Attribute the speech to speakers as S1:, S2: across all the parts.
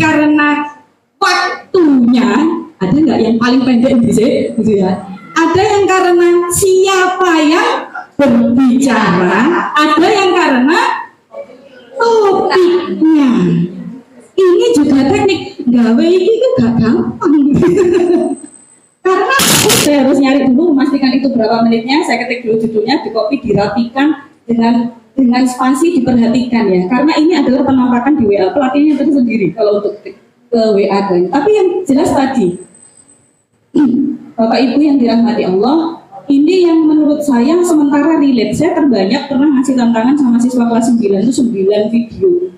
S1: karena waktunya, ada nggak yang paling pendek gitu ya? Ada yang karena siapa yang berbicara, ada yang karena topiknya. Ini juga teknik gawe ini gak gampang. Karena saya harus nyari dulu, memastikan itu berapa menitnya, saya ketik dulu judulnya, di copy, dirapikan dengan spasi, diperhatikan ya. Karena ini adalah penampakan di WA, pelatihnya itu sendiri kalau untuk ke WA kan. Tapi yang jelas tadi, Bapak Ibu yang dirahmati Allah, ini yang menurut saya sementara relate. Saya terbanyak pernah ngasih tantangan sama siswa kelas 9 itu 9 video.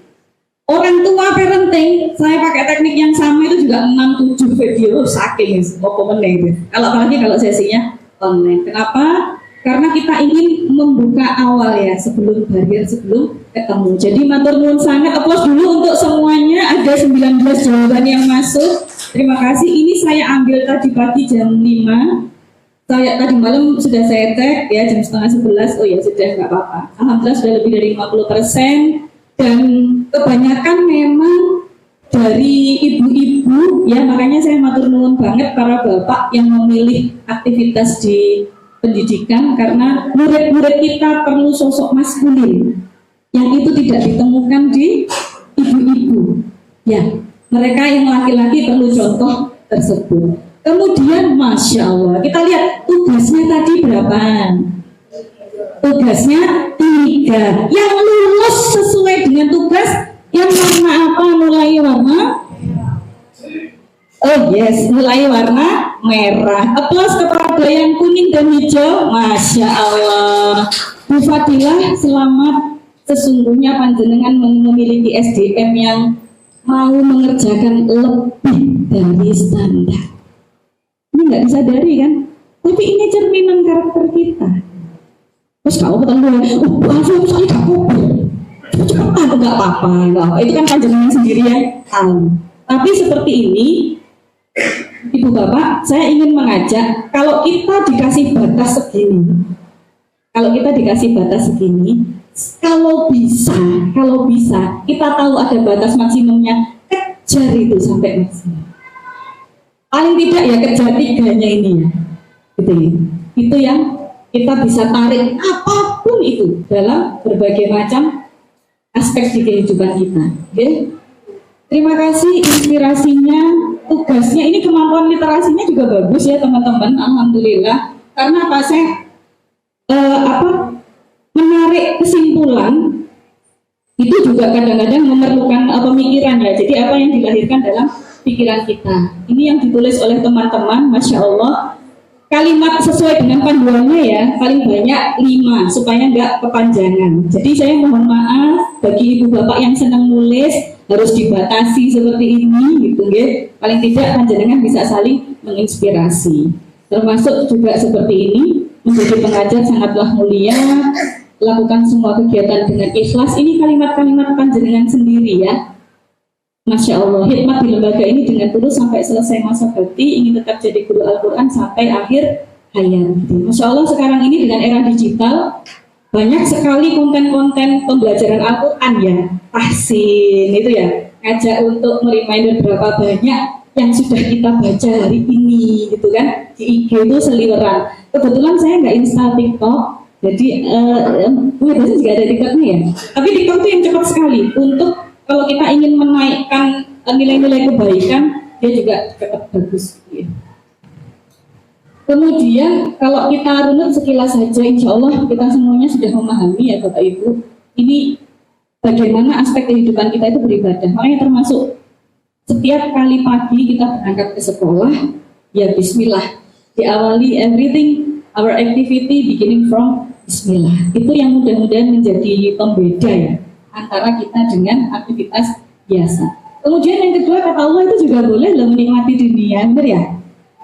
S1: Orang tua parenting, saya pakai teknik yang sama itu juga 6-7 video, saking mau komen itu. Apalagi kalau sesinya online. Kenapa? Karena kita ingin membuka awal ya, sebelum barrier, sebelum ketemu. Jadi matur nuwun sangat, applause dulu untuk semuanya. Ada 19 jawaban yang masuk. Terima kasih. Ini saya ambil tadi pagi jam 5. Saya tadi malam sudah saya tag ya jam setengah 11. Oh ya sudah, nggak apa-apa. Alhamdulillah sudah lebih dari 50%. Dan kebanyakan memang dari ibu-ibu ya, makanya saya matur nuwun banget para bapak yang memilih aktivitas di pendidikan, karena murid-murid kita perlu sosok maskulin yang itu tidak ditemukan di ibu-ibu ya. Mereka yang laki-laki perlu contoh tersebut. Kemudian Masya Allah, kita lihat tugasnya tadi berapa? Tugasnya 3. Yang lulus sesuai dengan tugas yang warna apa? Mulai warna? Oh yes, mulai warna merah. Applause kepada yang kuning dan hijau. Masya Allah. Bu Fadilah, selamat. Sesungguhnya panjenengan memiliki SDM yang mau mengerjakan lebih dari standar. Ini nggak disadari kan? Tapi ini cerminan karakter kita. Terus kamu ketemu, langsung sekali kamu cepetan, nggak apa-apa, itu kan panjenengan sendiri yang tahu. Tapi seperti ini, Ibu Bapak, saya ingin mengajak, kalau kita dikasih batas segini, kalau bisa, kita tahu ada batas maksimumnya, kejar itu sampai maksimum. Paling tidak ya kejar 3-nya ini ya, gitu ya. Itu yang kita bisa tarik apapun itu dalam berbagai macam aspek di kehidupan kita. Okay? Terima kasih inspirasinya, tugasnya, ini kemampuan literasinya juga bagus ya teman-teman, alhamdulillah. Karena apa, saya menarik kesimpulan itu juga kadang-kadang memerlukan pemikiran ya. Jadi apa yang dilahirkan dalam pikiran kita. Ini yang ditulis oleh teman-teman, Masya Allah. Kalimat sesuai dengan panduannya ya, paling banyak 5 supaya nggak kepanjangan. Jadi saya mohon maaf bagi ibu bapak yang senang nulis, harus dibatasi seperti ini gitu ya. Paling tidak panjenengan bisa saling menginspirasi. Termasuk juga seperti ini, menjadi pengajar sangatlah mulia, lakukan semua kegiatan dengan ikhlas. Ini kalimat-kalimat panjenengan sendiri ya. Masya Allah, hikmat di lembaga ini dengan tulus sampai selesai masa bakti, ingin tetap jadi guru Al-Quran sampai akhir hayat. Masya Allah, sekarang ini dengan era digital, banyak sekali konten-konten pembelajaran Al-Quran ya, tahsin itu ya, ngajak untuk mereminder berapa banyak yang sudah kita baca hari ini gitu kan, di IG itu seliweran. Kebetulan saya nggak install TikTok, jadi biasanya juga ada TikToknya ya, tapi TikTok itu yang cepat sekali untuk kalau kita ingin menaikkan nilai-nilai kebaikan, dia juga cepat bagus. Ya. Kemudian kalau kita runut sekilas saja, insya Allah kita semuanya sudah memahami ya Bapak Ibu, ini bagaimana aspek kehidupan kita itu beribadah. Makanya termasuk setiap kali pagi kita berangkat ke sekolah, ya Bismillah, diawali everything, our activity beginning from Bismillah. Itu yang mudah-mudahan menjadi pembeda ya antara kita dengan aktivitas biasa. Kemudian yang kedua, kata Allah itu juga boleh loh menikmati dunia, benar ya?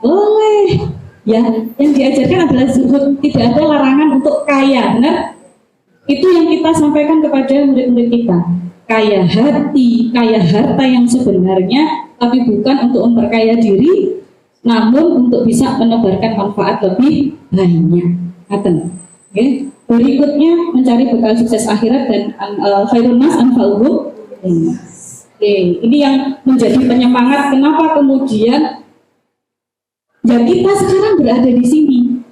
S1: Boleh. Ya, yang diajarkan adalah zuhud, tidak ada larangan untuk kaya, benar? Itu yang kita sampaikan kepada murid-murid kita. Kaya hati, kaya harta yang sebenarnya, tapi bukan untuk memperkaya diri, namun untuk bisa menebarkan manfaat lebih banyak. Okay? Berikutnya mencari bekal sukses akhirat dan khairun nas anfa'uhum. Oke, ini yang menjadi penyemangat kenapa kemudian ya kita sekarang berada di sini.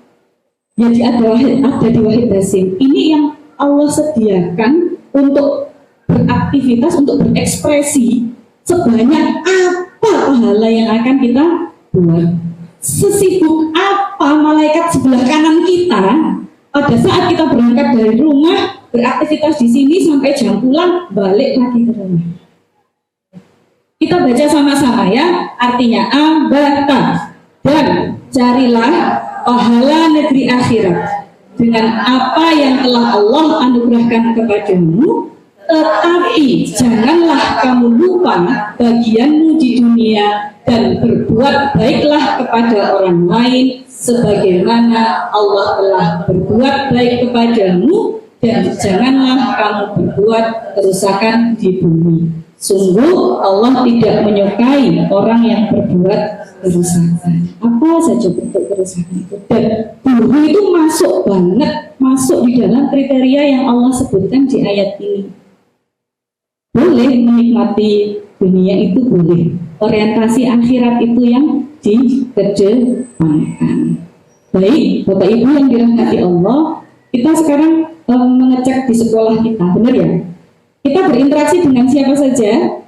S1: Jadi ada di Wahid Hasim. Ini yang Allah sediakan untuk beraktivitas, untuk berekspresi sebanyak apa pahala yang akan kita buat. Sesibuk apa malaikat sebelah kanan kita pada saat kita berangkat dari rumah, beraktivitas di sini sampai jam pulang, balik lagi ke rumah. Kita baca sama-sama ya, artinya abata dan carilah pahala negeri akhirat dengan apa yang telah Allah anugerahkan kepadamu, tetapi janganlah kamu lupa bagianmu di dunia dan berbuat baiklah kepada orang lain sebagaimana Allah telah berbuat baik kepadamu, dan janganlah kamu berbuat kerusakan di bumi. Sungguh Allah tidak menyukai orang yang berbuat kerusakan. Apa saja bentuk kerusakan itu. Dan buruh itu masuk banget, masuk di dalam kriteria yang Allah sebutkan di ayat ini. Boleh menikmati dunia itu boleh. Orientasi akhirat itu yang dikedepankan. Baik, Bapak Ibu yang dirahmati Allah, kita sekarang mengecek di sekolah kita, benar ya? Kita berinteraksi dengan siapa saja,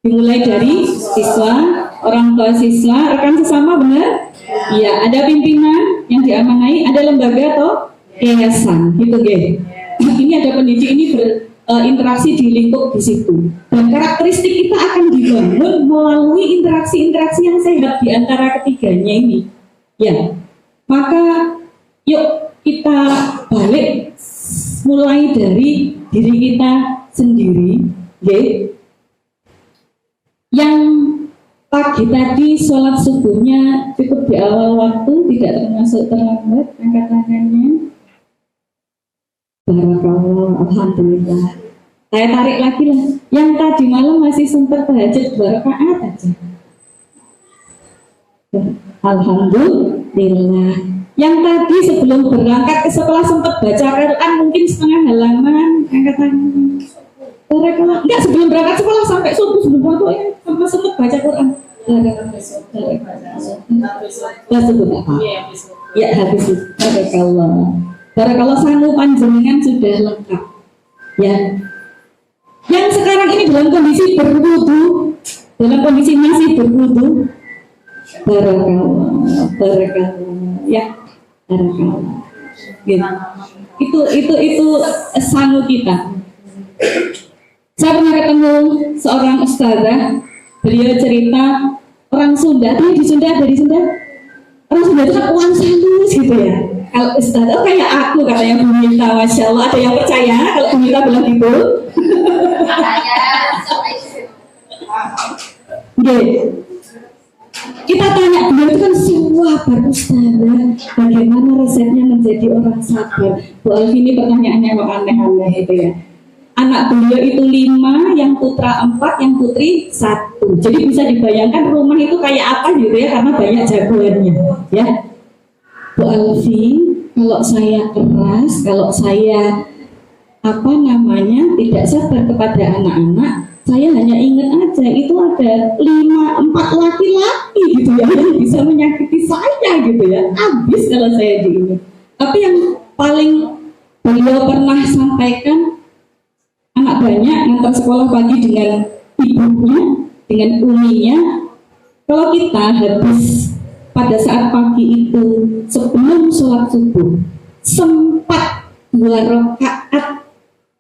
S1: dimulai dari siswa, orang tua siswa, rekan sesama, benar? Iya, ada pimpinan yang diamanai, ada lembaga atau yayasan, gitu guys. Ini ada pendidik, ini berinteraksi di lingkup di situ. Dan karakteristik kita akan dibangun melalui interaksi-interaksi yang sehat di antara ketiganya ini. Ya, maka yuk kita balik mulai dari diri kita sendiri, ya. Yang pagi tadi sholat subuhnya cukup di awal waktu, tidak termasuk terlambat, angkat tangannya. Barakallah, alhamdulillah. Saya tarik lagi lah. Yang tadi malam masih sempat tahajud 2 rakaat aja. Alhamdulillah. Yang tadi sebelum berangkat ke sekolah sempat baca Quran mungkin setengah halaman, angkat tangan. Enggak, sebelum berangkat sekolah sampai subuh sebelum waktu ya, sampai sempat baca Quran. Ya habis itu. Barakallah sanggup panjenengan sudah lengkap. Ya. Yang sekarang ini dalam kondisi berwudu, dalam kondisi masih berwudu. Barakallah. Ya. Barakallah. Gitu. Itu sanggup kita. Saya pernah ketemu seorang ustazah, beliau cerita orang Sunda, dia di Sunda, dari Sunda, orang Sunda itu kan uang salus gitu ya. Kalau ustazah kayak aku katanya Bu Minta, Masya Allah, ada yang percaya kalau Bu Minta bilang gitu? Kita tanya beliau itu kan sabar ustazah, bagaimana resepnya menjadi orang sabar? Bu Alfi ini pertanyaannya kok aneh-aneh itu ya. Anak beliau itu 5, yang putra 4, yang putri 1. Jadi bisa dibayangkan rumah itu kayak apa gitu ya, karena banyak jagoannya ya. Bu Alfi, kalau saya keras, kalau saya tidak sabar kepada anak-anak, saya hanya ingat aja itu ada 5, 4 laki-laki gitu ya yang bisa menyakiti saya gitu ya. Habis kalau saya diingat. Tapi yang paling beliau pernah sampaikan, anak banyak ngantar sekolah pagi dengan ibunya, dengan uminya. Kalau kita habis pada saat pagi itu sebelum sholat subuh sempat 2 rakaat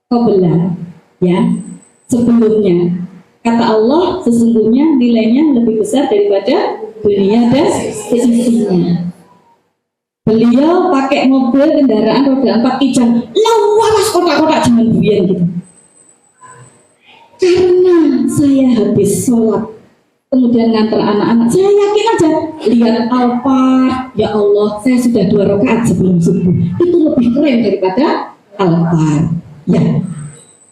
S1: qabla ya sebelumnya, kata Allah sesungguhnya nilainya lebih besar daripada dunia dan seisinya. Beliau pakai mobil kendaraan roda 4 kijang, lawas kotak-kotak jangan buyan gitu. Karena saya habis sholat kemudian ngantar anak-anak, saya yakin aja lihat Alphard, ya Allah saya sudah 2 rakaat sebelum subuh, itu lebih keren daripada Alphard ya.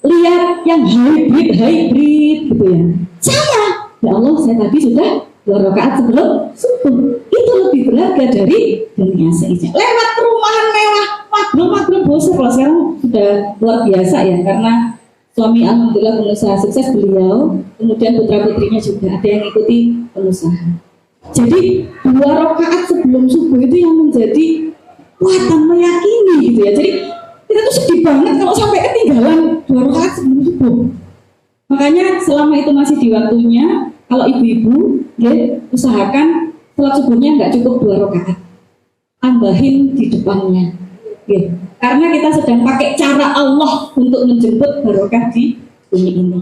S1: Lihat yang hybrid gitu ya, sama, ya Allah saya tadi sudah 2 rakaat sebelum subuh, itu lebih berharga dari dunia seisinya. Lewat perumahan mewah, magrum bosok, kalau sekarang sudah luar biasa ya, karena Suami alhamdulillah pengusaha sukses beliau, kemudian putra-putrinya juga ada yang ikuti pengusaha. Jadi 2 rakaat sebelum subuh itu yang menjadi kuatan meyakini gitu ya. Jadi kita tuh sedih banget kalau sampai ketinggalan 2 rakaat sebelum subuh. Makanya selama itu masih di waktunya, kalau ibu-ibu ya, usahakan sholat subuhnya nggak cukup 2 rakaat, tambahin di depannya. Ya. Karena kita sedang pakai cara Allah untuk menjemput barokah di bumi ini.